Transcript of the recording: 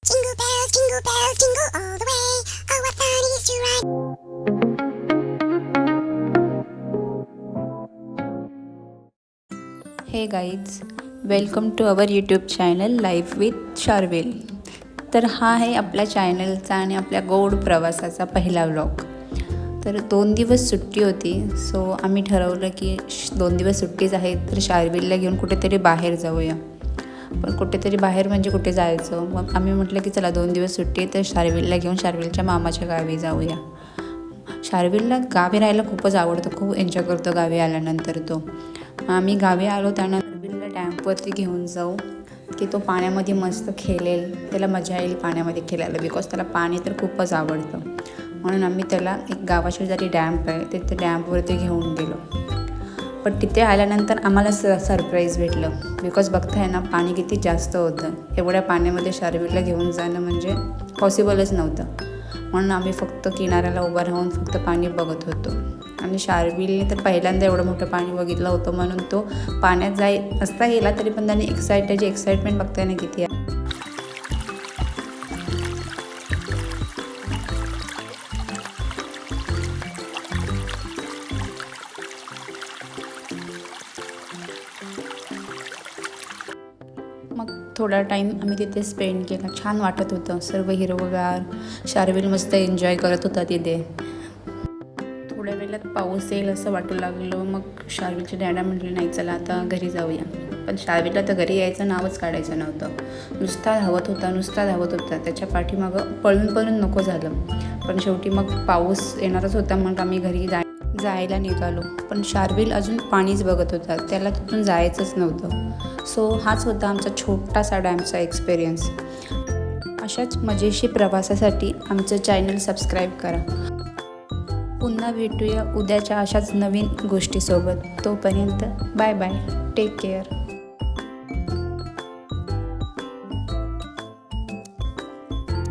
Jingle bells, jingle all the way. Oh, what fun it is to ride. Hey guys, welcome to our YouTube channel life with Sharvil. तर हा आहे आपल्या चॅनलचा आणि आपल्या गोड प्रवासाचा पहिला व्लॉग. तर 2 दिवस सुट्टी होती, सो आम्ही ठरवलं की 2 दिवस सुट्टीच आहेत तर शार्विलला घेऊन कुठेतरी बाहेर जाऊया. पण कुठेतरी बाहेर म्हणजे कुठे जायचं, मग आम्ही म्हटलं की चला 2 दिवस सुट्टी आहे तर शार्विलला घेऊन शार्विलच्या मामाच्या गावी जाऊया. शार्विलला गावी राहायला खूपच आवडतं, खूप एन्जॉय करतो गावी आल्यानंतर तो. आम्ही गावी आलो त्यानंतर शार्विलला डॅम्पवरती घेऊन जाऊ की तो पाण्यामध्ये मस्त खेळेल, त्याला मजा येईल पाण्यामध्ये खेळायला, बिकॉज त्याला पाणी तर खूपच आवडतं. म्हणून आम्ही त्याला एक गावाशेजारी डॅम्प आहे तिथे डॅम्पवरती घेऊन गेलो. पण तिथे आल्यानंतर आम्हाला सरप्राईज भेटलं, बिकॉज बघताय ना पाणी किती जास्त होतं. एवढ्या पाण्यामध्ये शार्विलला घेऊन जाणं म्हणजे पॉसिबलच नव्हतं. म्हणून आम्ही फक्त किनाऱ्याला उभं राहून फक्त पाणी बघत होतो. आणि शार्विलने तर पहिल्यांदा एवढं मोठं पाणी बघितलं होतं, म्हणून तो पाण्यात असता गेला तरी पण त्याने एक्साइटमेंट बघताय ना किती आहे. मग थोडा टाईम आम्ही तिथे स्पेंड केला. छान वाटत होतं, सर्व हिरवगार. शार्विल मस्त एन्जॉय करत होता तिथे. थोड्या वेळात पाऊस येईल असं वाटू लागलं. मग शार्विलचे डॅडा म्हटले नाही चला आता घरी जाऊया. पण शार्विलला तर घरी यायचं नावच काढायचं नव्हतं. नुसता धावत होता. त्याच्या पाठीमागं पळून नको झालं. पण शेवटी मग पाऊस येणारच होता, मग आम्ही घरी जायला निघालो. पण शार्विल अजून पाणीच बघत होता, त्याला तिथून जायचंच नव्हतं. सो हाच होता आमचा छोटासा डॅमचा एक्सपिरियन्स. अशाच मजेशीर प्रवासासाठी आमचं चॅनल सबस्क्राईब करा. पुन्हा भेटूया उद्याच्या अशाच नवीन गोष्टीसोबत. तोपर्यंत बाय बाय, टेक केअर.